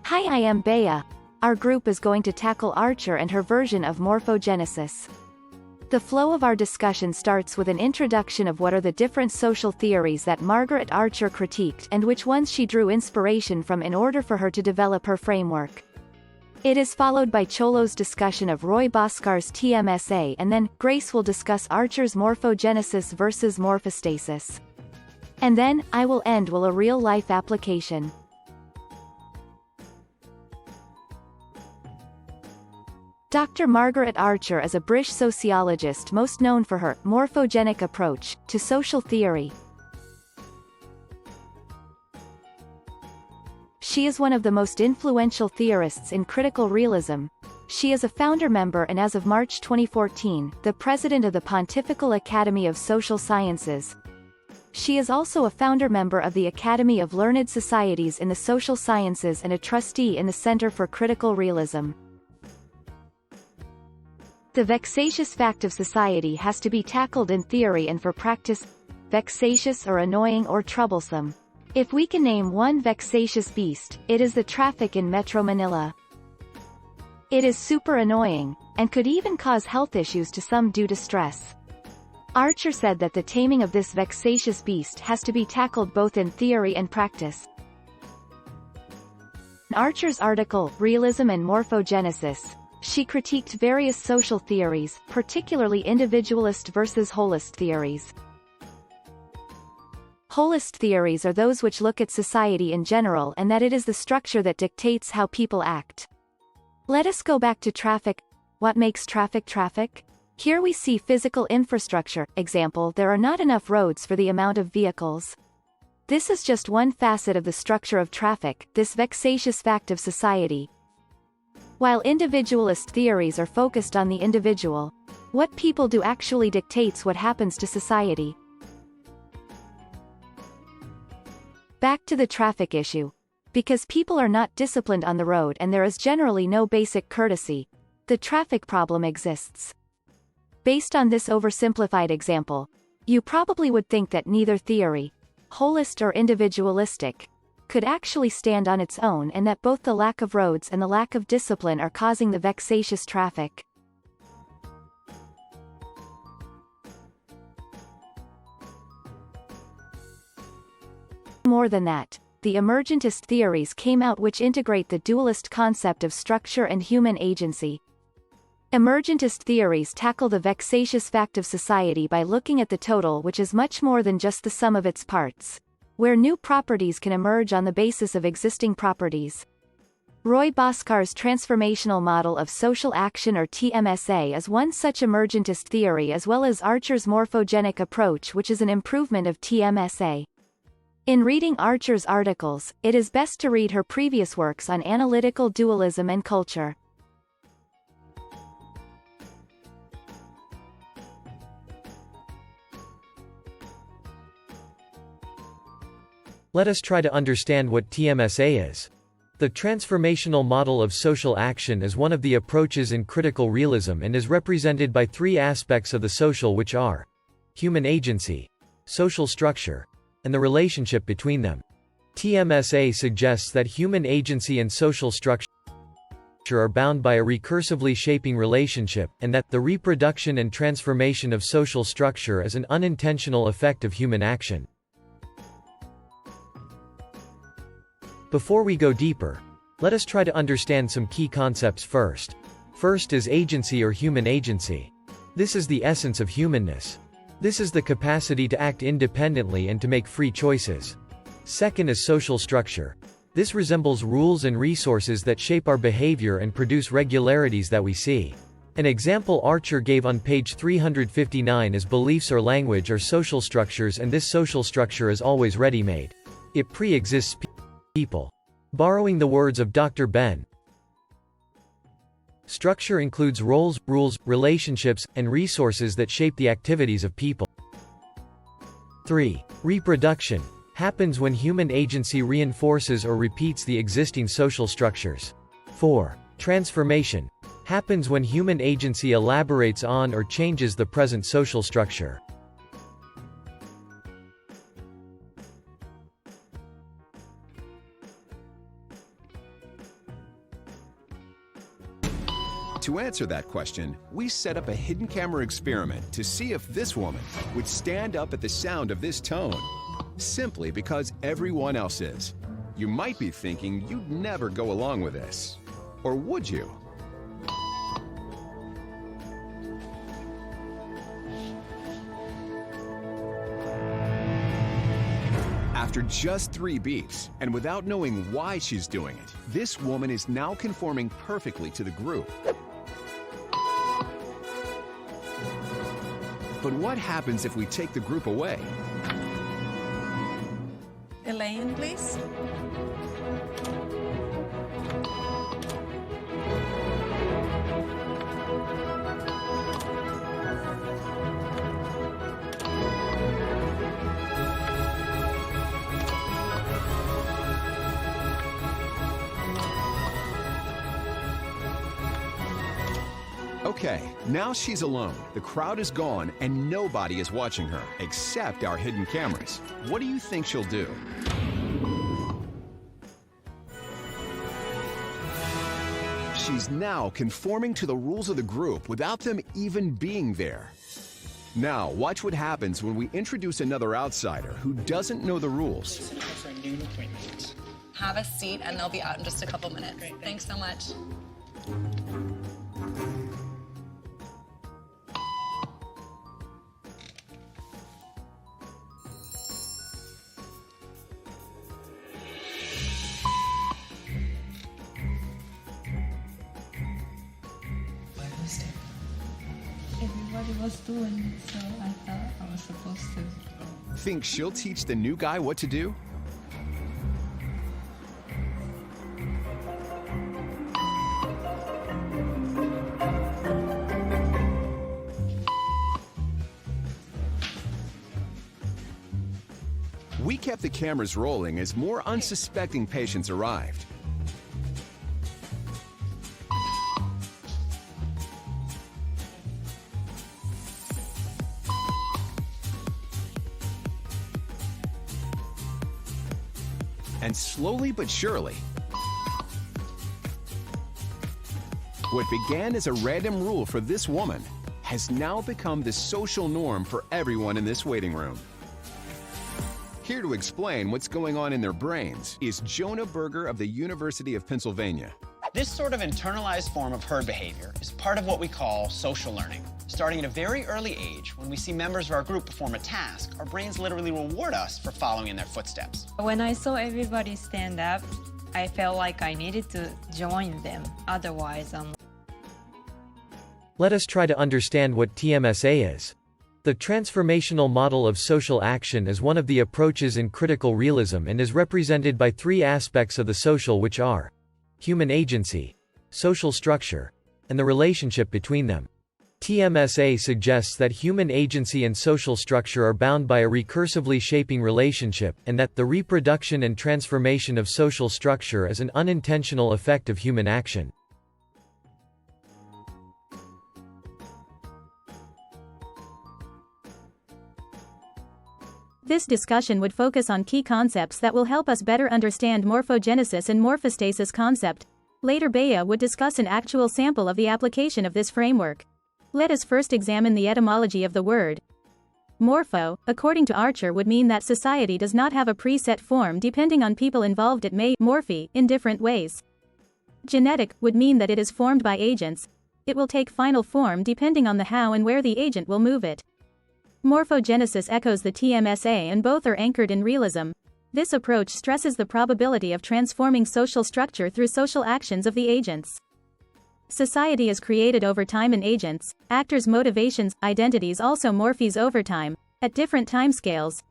Hi, I am Bea. Our group is going to tackle Archer and her version of morphogenesis. The flow of our discussion starts with an introduction of what are the different social theories that Margaret Archer critiqued and which ones she drew inspiration from in order for her to develop her framework. It is followed by Cholo's discussion of Roy Bhaskar's TMSA, and then Grace will discuss Archer's morphogenesis versus morphostasis. And then, I will end with a real-life application. Dr. Margaret Archer is a British sociologist most known for her morphogenic approach to social theory. She is one of the most influential theorists in critical realism. She is a founder member and as of March 2014, the president of the Pontifical Academy of Social Sciences. She is also a founder member of the Academy of Learned Societies in the Social Sciences and a trustee in the Center for Critical Realism. The vexatious fact of society has to be tackled in theory and for practice. Vexatious or annoying or troublesome. If we can name one vexatious beast, it is the traffic in Metro Manila. It is super annoying, and could even cause health issues to some due to stress. Archer said that the taming of this vexatious beast has to be tackled both in theory and practice. In Archer's article, Realism and Morphogenesis, she critiqued various social theories, particularly individualist versus holist theories. Holist theories are those which look at society in general and that it is the structure that dictates how people act. Let us go back to traffic. What makes traffic traffic? Here we see physical infrastructure. Example, there are not enough roads for the amount of vehicles. This is just one facet of the structure of traffic, this vexatious fact of society. While individualist theories are focused on the individual, what people do actually dictates what happens to society. Back to the traffic issue. Because people are not disciplined on the road and there is generally no basic courtesy, the traffic problem exists. Based on this oversimplified example, you probably would think that neither theory, holist or individualistic, could actually stand on its own and that both the lack of roads and the lack of discipline are causing the vexatious traffic. More than that, the Emergentist theories came out which integrate the dualist concept of structure and human agency. Emergentist theories tackle the vexatious fact of society by looking at the total, which is much more than just the sum of its parts, where new properties can emerge on the basis of existing properties. Roy Bhaskar's transformational model of social action or TMSA is one such emergentist theory, as well as Archer's morphogenic approach, which is an improvement of TMSA. In reading Archer's articles, it is best to read her previous works on analytical dualism and culture. Let us try to understand what TMSA is. The transformational model of social action is one of the approaches in critical realism and is represented by three aspects of the social, which are human agency, social structure, and the relationship between them. TMSA suggests that human agency and social structure are bound by a recursively shaping relationship, and that the reproduction and transformation of social structure is an unintentional effect of human action. Before we go deeper, let us try to understand some key concepts first. First is agency or human agency. This is the essence of humanness. This is the capacity to act independently and to make free choices. Second is social structure. This resembles rules and resources that shape our behavior and produce regularities that we see. An example Archer gave on page 359 is beliefs or language are social structures, and this social structure is always ready-made. It pre-exists people. Borrowing the words of Dr. Ben, structure includes roles, rules, relationships, and resources that shape the activities of people. 3. Reproduction happens when human agency reinforces or repeats the existing social structures. 4. Transformation happens when human agency elaborates on or changes the present social structure. To answer that question, we set up a hidden camera experiment to see if this woman would stand up at the sound of this tone, simply because everyone else is. You might be thinking you'd never go along with this. Or would you? After just 3 beeps, and without knowing why she's doing it, this woman is now conforming perfectly to the group. But what happens if we take the group away? Elaine, please. Okay, now she's alone. The crowd is gone and nobody is watching her, except our hidden cameras. What do you think she'll do? She's now conforming to the rules of the group without them even being there. Now, watch what happens when we introduce another outsider who doesn't know the rules. Have a seat and they'll be out in just a couple minutes. Great, thanks so much. Everybody was doing it, so I thought I was supposed to. Think she'll teach the new guy what to do? We kept the cameras rolling as more unsuspecting patients arrived. And slowly but surely, what began as a random rule for this woman has now become the social norm for everyone in this waiting room. Here to explain what's going on in their brains is Jonah Berger of the University of Pennsylvania. This sort of internalized form of herd behavior is part of what we call social learning. Starting at a very early age, when we see members of our group perform a task, our brains literally reward us for following in their footsteps. When I saw everybody stand up, I felt like I needed to join them. Otherwise, Let us try to understand what TMSA is. The transformational model of social action is one of the approaches in critical realism and is represented by 3 aspects of the social, which are human agency, social structure, and the relationship between them. TMSA suggests that human agency and social structure are bound by a recursively shaping relationship, and that the reproduction and transformation of social structure is an unintentional effect of human action. This discussion would focus on key concepts that will help us better understand morphogenesis and morphostasis concept. Later Bea would discuss an actual sample of the application of this framework. Let us first examine the etymology of the word. Morpho, according to Archer, would mean that society does not have a preset form. Depending on people involved, it may morphe in different ways. Genetic would mean that it is formed by agents. It will take final form depending on the how and where the agent will move it. Morphogenesis echoes the TMSA, and both are anchored in realism. This approach stresses the probability of transforming social structure through social actions of the agents. Society is created over time in agents, actors' motivations, identities also morphes over time, at different timescales.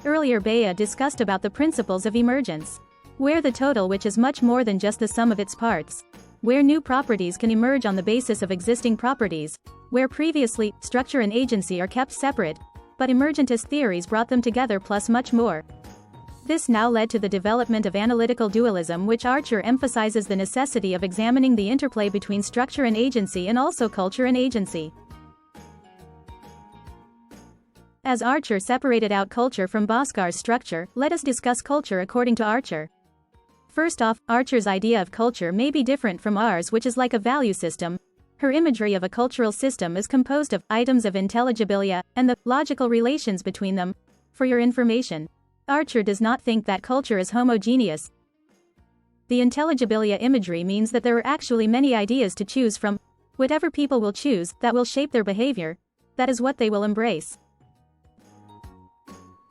Earlier Bea discussed about the principles of emergence. Where the total, which is much more than just the sum of its parts. Where new properties can emerge on the basis of existing properties. Where previously, structure and agency are kept separate, but Emergentist theories brought them together plus much more. This now led to the development of analytical dualism, which Archer emphasizes the necessity of examining the interplay between structure and agency and also culture and agency. As Archer separated out culture from Boscar's structure, let us discuss culture according to Archer. First off, Archer's idea of culture may be different from ours, which is like a value system. Her imagery of a cultural system is composed of items of intelligibilia, and the logical relations between them. For your information, Archer does not think that culture is homogeneous. The intelligibilia imagery means that there are actually many ideas to choose from. Whatever people will choose, that will shape their behavior. That is what they will embrace.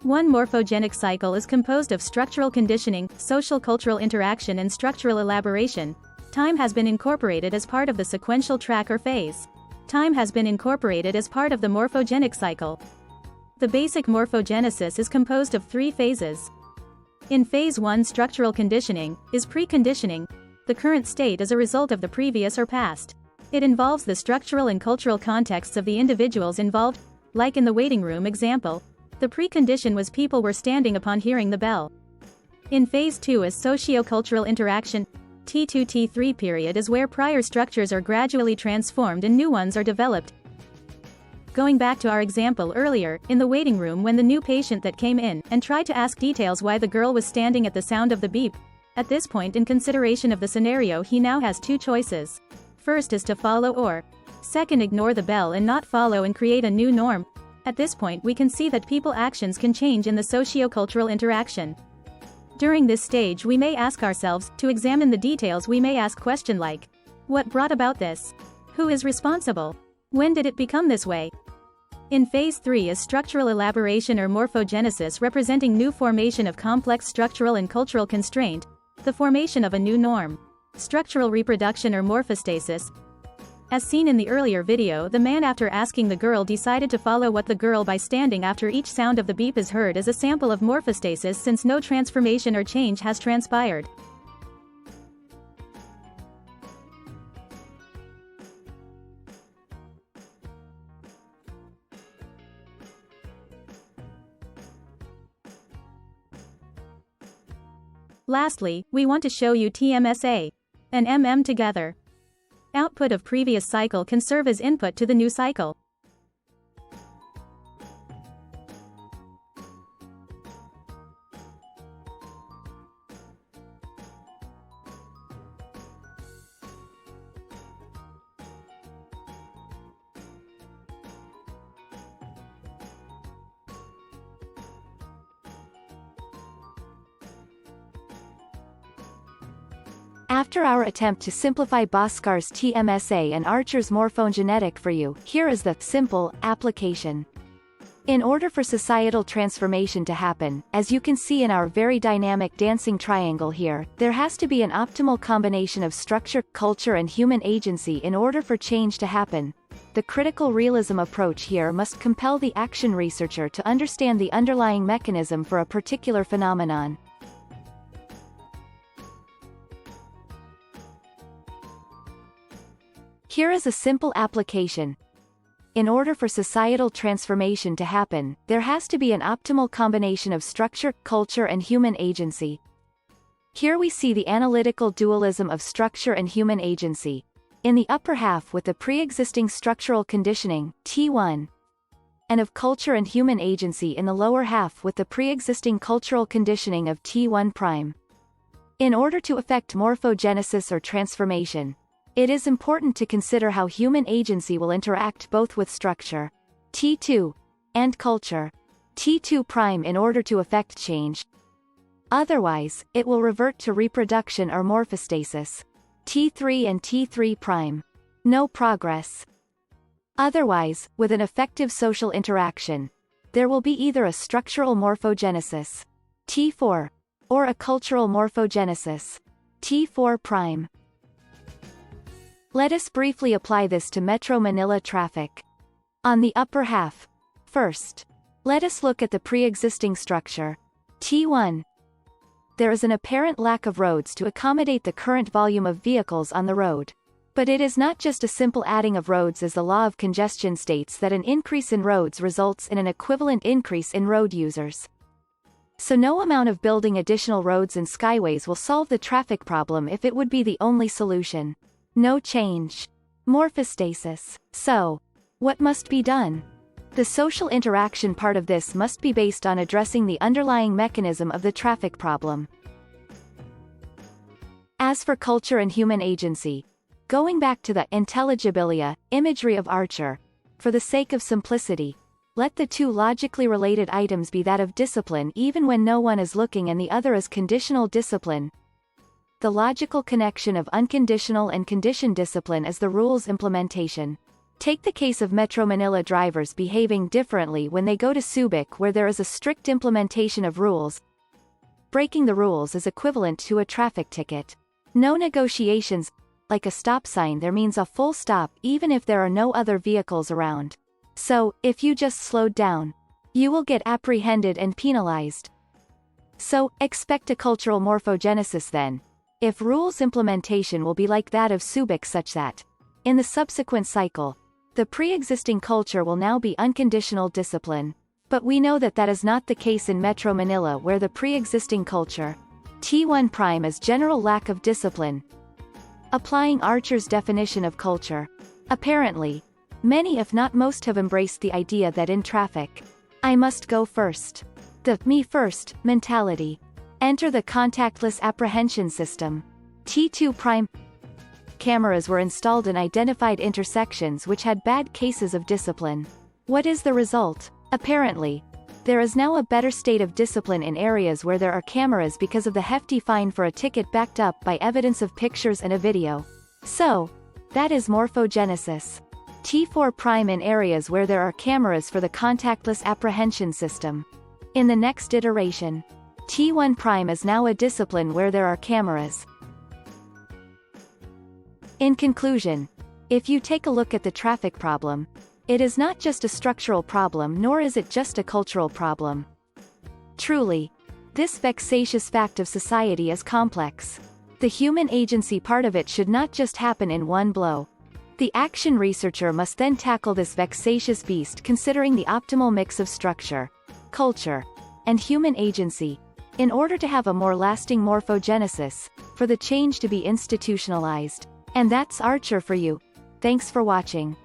One morphogenic cycle is composed of structural conditioning, social-cultural interaction and structural elaboration. Time has been incorporated as part of the sequential track or phase. Time has been incorporated as part of the morphogenic cycle. The basic morphogenesis is composed of 3 phases. In phase 1, structural conditioning is preconditioning. The current state is a result of the previous or past. It involves the structural and cultural contexts of the individuals involved, like in the waiting room example. The precondition was people were standing upon hearing the bell. In phase 2 is socio-cultural interaction. T2-T3 period is where prior structures are gradually transformed and new ones are developed. Going back to our example earlier, in the waiting room when the new patient that came in and tried to ask details why the girl was standing at the sound of the beep. At this point in consideration of the scenario he now has 2 choices. First is to follow or second ignore the bell and not follow and create a new norm. At this point we can see that people actions can change in the socio-cultural interaction. During this stage we may ask ourselves, to examine the details we may ask question like, what brought about this? Who is responsible? When did it become this way? In phase 3 is structural elaboration or morphogenesis, representing new formation of complex structural and cultural constraint, the formation of a new norm. Structural reproduction or morphostasis. As seen in the earlier video, the man after asking the girl decided to follow what the girl by standing after each sound of the beep is heard as a sample of morphostasis since no transformation or change has transpired. Lastly, we want to show you TMSA and MM together. Output of previous cycle can serve as input to the new cycle. After our attempt to simplify Boscar's TMSA and Archer's morphogenetic for you, here is the simple application. In order for societal transformation to happen, as you can see in our very dynamic dancing triangle here, there has to be an optimal combination of structure, culture and human agency in order for change to happen. The critical realism approach here must compel the action researcher to understand the underlying mechanism for a particular phenomenon. Here is a simple application. In order for societal transformation to happen, there has to be an optimal combination of structure, culture and human agency. Here we see the analytical dualism of structure and human agency. In the upper half with the pre-existing structural conditioning, T1, and of culture and human agency in the lower half with the pre-existing cultural conditioning of T1'. In order to effect morphogenesis or transformation, it is important to consider how human agency will interact both with structure, T2, and culture, T2' in order to effect change. Otherwise, it will revert to reproduction or morphostasis, T3 and T3'. No progress. Otherwise, with an effective social interaction, there will be either a structural morphogenesis, T4, or a cultural morphogenesis, T4'. Let us briefly apply this to Metro Manila traffic. On the upper half, first, let us look at the pre-existing structure, T1. There is an apparent lack of roads to accommodate the current volume of vehicles on the road. But it is not just a simple adding of roads, as the law of congestion states that an increase in roads results in an equivalent increase in road users. So no amount of building additional roads and skyways will solve the traffic problem if it would be the only solution. No change. Morphostasis. So, what must be done? The social interaction part of this must be based on addressing the underlying mechanism of the traffic problem. As for culture and human agency, going back to the intelligibilia imagery of Archer, for the sake of simplicity, let the two logically related items be that of discipline even when no one is looking and the other is conditional discipline. The logical connection of unconditional and conditioned discipline is the rules implementation. Take the case of Metro Manila drivers behaving differently when they go to Subic where there is a strict implementation of rules. Breaking the rules is equivalent to a traffic ticket. No negotiations, like a stop sign there means a full stop even if there are no other vehicles around. So, if you just slowed down, you will get apprehended and penalized. So, expect a cultural morphogenesis then. If rules implementation will be like that of Subic such that, in the subsequent cycle, the pre-existing culture will now be unconditional discipline. But we know that that is not the case in Metro Manila where the pre-existing culture, T1 prime is general lack of discipline. Applying Archer's definition of culture. Apparently, many if not most have embraced the idea that in traffic, I must go first. The me first mentality. Enter the contactless apprehension system. T2 prime. Cameras were installed in identified intersections which had bad cases of discipline. What is the result? Apparently, there is now a better state of discipline in areas where there are cameras because of the hefty fine for a ticket backed up by evidence of pictures and a video. So, that is morphogenesis. T4 prime in areas where there are cameras for the contactless apprehension system. In the next iteration, T1 prime is now a discipline where there are cameras. In conclusion, if you take a look at the traffic problem, it is not just a structural problem nor is it just a cultural problem. Truly, this vexatious fact of society is complex. The human agency part of it should not just happen in one blow. The action researcher must then tackle this vexatious beast considering the optimal mix of structure, culture, and human agency, in order to have a more lasting morphogenesis, for the change to be institutionalized. And that's Archer for you. Thanks for watching.